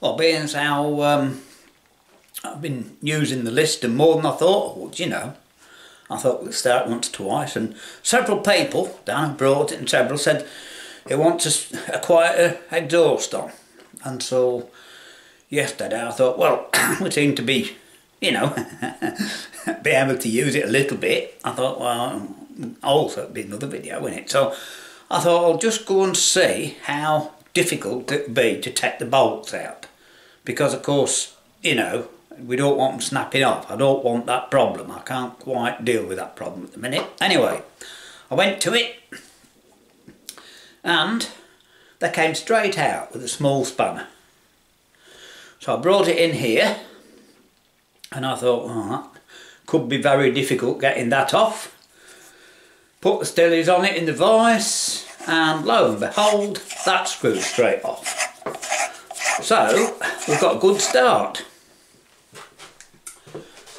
Well, being as how I've been using the Lister more than I thought I would, you know. I thought we'd start once or twice, and several people down abroad and several said they want a quieter exhaust on. And so yesterday I thought, well, we seem to be, you know, be able to use it a little bit. I thought, well, also it'd be another video, wouldn't it? So I thought I'll just go and see how difficult it would be to take the bolts out. Because of course, you know, we don't want them snapping off. I don't want that problem. I can't quite deal with that problem at the minute. Anyway, I went to it and they came straight out with a small spanner. So I brought it in here and I thought, oh, that could be very difficult getting that off. Put the stillies on it in the vice and lo and behold, that screwed straight off. So we've got a good start.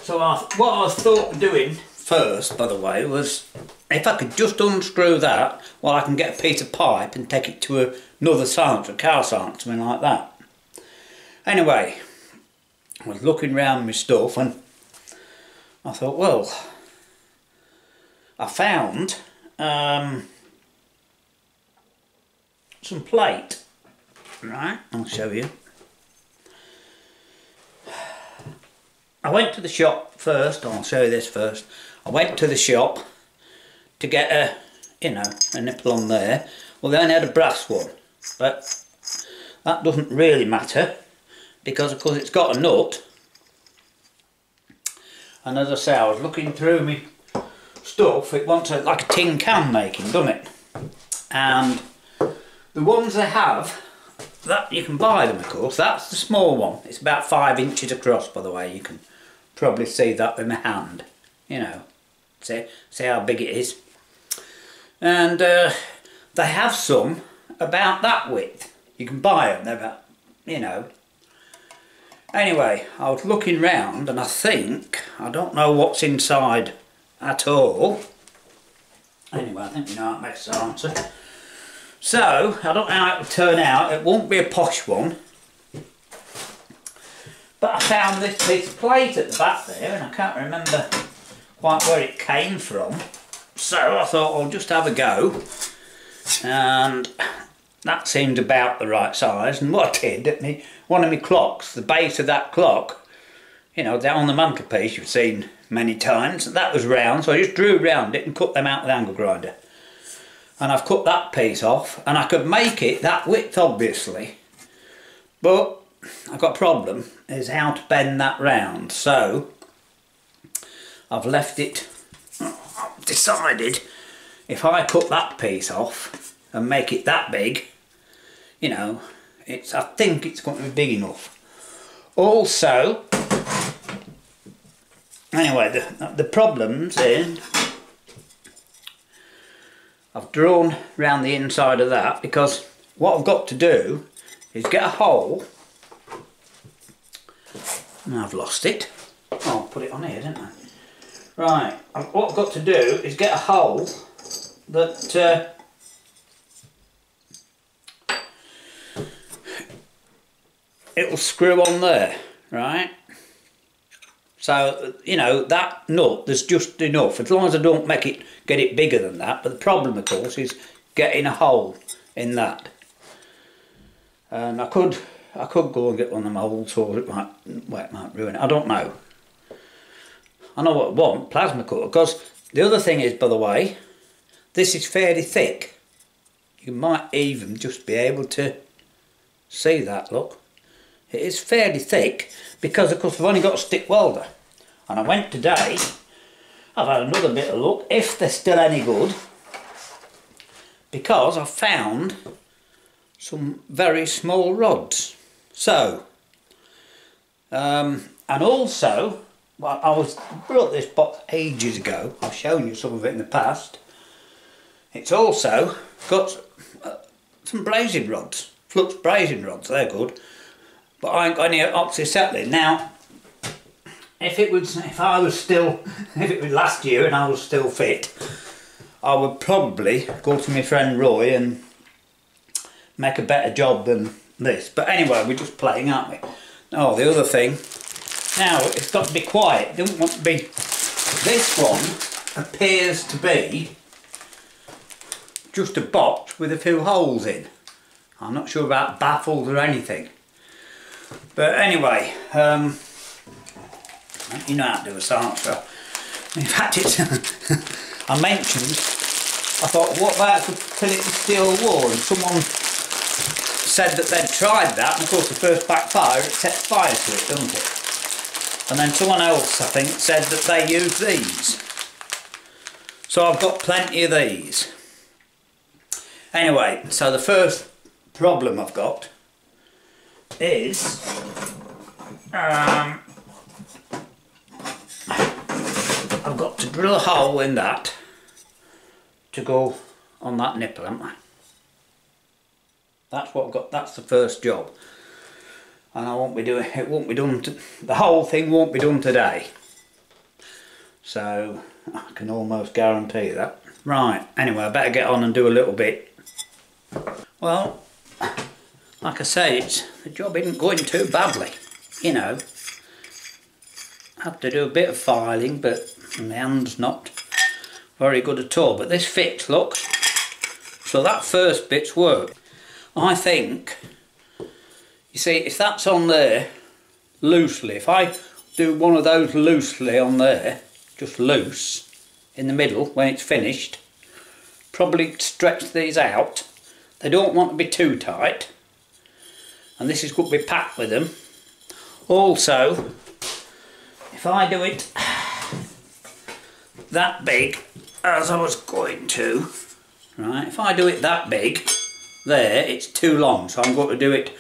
So what I thought of doing first, by the way, was if I could just unscrew that, well, I can get a piece of pipe and take it to another silencer, a car silencer, something like that. Anyway, I was looking around my stuff and I thought, well, I found some plate. Right, I'll show you. I went to the shop first, I'll show you this first. I went to the shop to get a, you know, a nipple on there. Well, they only had a brass one, but that doesn't really matter because of course it's got a nut. And as I say, I was looking through my stuff, it wants like a tin can making, doesn't it? And the ones they have, that you can buy them of course, that's the small one. It's about 5 inches across, by the way. You can probably see that with my hand, you know, see how big it is. And they have some about that width. You can buy them, they're about, you know. Anyway, I was looking round and I think, I don't know what's inside at all. Anyway, I think you know how to make the answer. So, I don't know how it will turn out. It won't be a posh one. But I found this piece of plate at the back there and I can't remember quite where it came from. So I thought I'll just have a go. And that seemed about the right size. And what I did, one of my clocks, the base of that clock, you know, down on the mantelpiece you've seen many times, that was round. So I just drew round it and cut them out with the angle grinder. And I've cut that piece off and I could make it that width obviously, but I've got a problem, is how to bend that round. So I've left it, I've decided if I cut that piece off and make it that big, you know, I think it's going to be big enough. Also, anyway, the problems in, I've drawn round the inside of that because what I've got to do is get a hole. Now I've lost it. Oh, I'll put it on here, didn't I? Right, what I've got to do is get a hole that it will screw on there, right? So, you know, that nut, there's just enough, as long as I don't get it bigger than that. But the problem, of course, is getting a hole in that. And I could go and get one of them holes, or it might ruin it, I don't know. I know what I want, plasma cutter, because the other thing is, by the way, this is fairly thick. You might even just be able to see that, look. It is fairly thick because of course I've only got a stick welder. And I went today, I've had another bit of luck, if they're still any good, because I've found some very small rods. So, and also, well, I brought this box ages ago, I've shown you some of it in the past. It's also got some brazing rods, flux brazing rods, they're good. But I ain't got any oxyacetylene. Now, if it was last year and I was still fit, I would probably go to my friend Roy and make a better job than this. But anyway, we're just playing, aren't we? Oh, the other thing, now it's got to be quiet. It doesn't want to be. This one appears to be just a box with a few holes in. I'm not sure about baffles or anything. But anyway, you know how to do a salsa. In fact, it's I mentioned, I thought, what about filling it with steel wool? And someone said that they'd tried that, and of course the first backfire, it sets fire to it, doesn't it? And then someone else, I think, said that they use these. So I've got plenty of these. Anyway, so the first problem I've got is I've got to drill a hole in that to go on that nipple, haven't I? That's what I've got. That's the first job, and I won't be doing it. Won't be done. The whole thing won't be done today, so I can almost guarantee that. Right. Anyway, I better get on and do a little bit. Well, like I say, the job isn't going too badly. You know, I have to do a bit of filing, but my hand's not very good at all. But this fits, look. So that first bit's worked. I think, you see, if that's on there loosely, if I do one of those loosely on there, just loose, in the middle when it's finished, probably stretch these out. They don't want to be too tight, and this is going to be packed with them. Also, if I do it that big, as I was going to, right, if I do it that big, there, it's too long, so I'm going to do it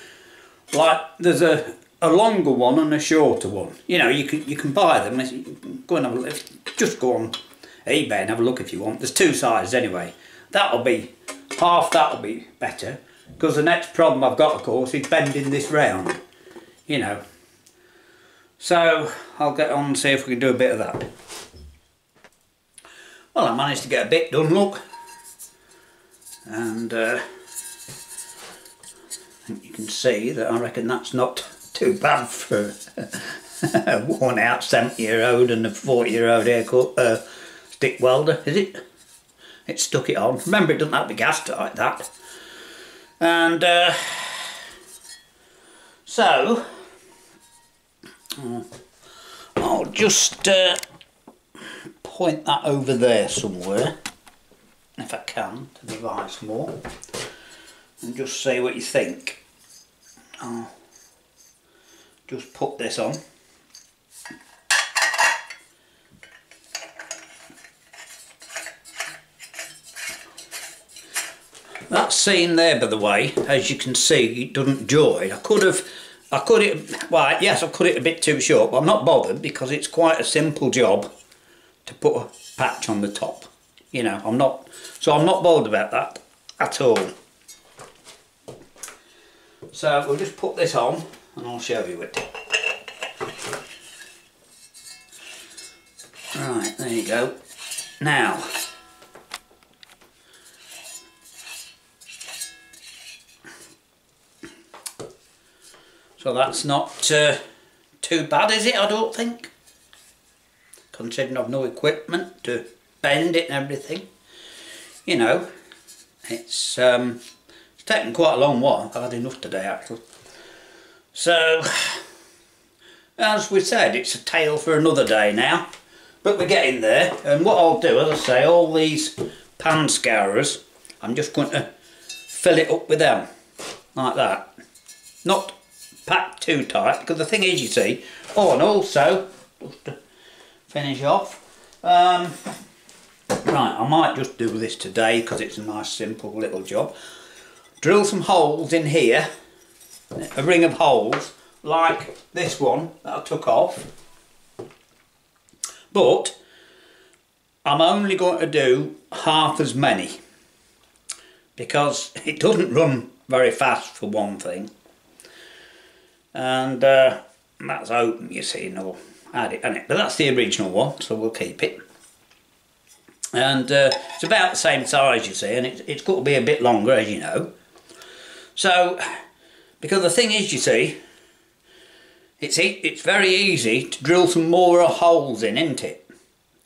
like there's a longer one and a shorter one. You know, you can buy them. Go and have a look. Just go on eBay and have a look if you want. There's two sizes anyway. That'll be half. That'll be better, because the next problem I've got, of course, is bending this round. You know. So I'll get on and see if we can do a bit of that. Well, I managed to get a bit done. Look, and I think you can see that I reckon that's not too bad for a worn out 70-year-old and a 40-year-old stick welder, is it? It stuck it on. Remember, it doesn't have to be gas tight, that. And so I'll just point that over there somewhere, if I can, to devise more, and just see what you think. I'll just put this on. That seam there, by the way, as you can see, it doesn't join. I cut it, well, yes, I cut it a bit too short, but I'm not bothered because it's quite a simple job to put a patch on the top. You know, I'm not bothered about that at all. So we'll just put this on and I'll show you it. Right, there you go. Now, so that's not too bad, is it? I don't think. Considering I've no equipment to bend it and everything. You know, it's taken quite a long while. I've had enough today, actually. So, as we said, it's a tale for another day now. But we're getting there. And what I'll do, as I say, all these pan scourers, I'm just going to fill it up with them. Like that. Not packed too tight, because the thing is, you see, oh, and also, just to finish off, right, I might just do this today because it's a nice simple little job. Drill some holes in here, a ring of holes like this one that I took off, but I'm only going to do half as many because it doesn't run very fast, for one thing, and that's open, you see, no, add it, but that's the original one, so we'll keep it. And it's about the same size, you see, and it's got to be a bit longer, as you know. So Because the thing is, you see, it's very easy to drill some more holes in, isn't it?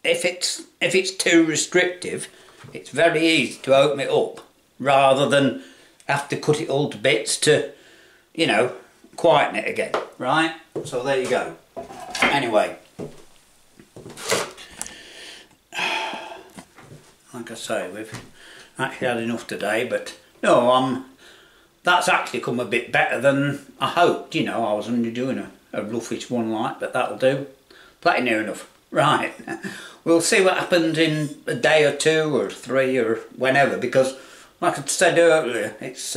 If it's too restrictive, it's very easy to open it up rather than have to cut it all to bits to, you know, quieten it again, right? So there you go. Anyway, like I say, we've actually had enough today, but no, that's actually come a bit better than I hoped. You know, I was only doing a roughish one like, but that'll do. Plenty near enough. Right, we'll see what happens in a day or 2 or 3 or whenever, because like I said earlier, it's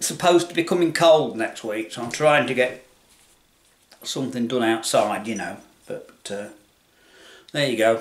supposed to be coming cold next week, so I'm trying to get something done outside, you know, but there you go.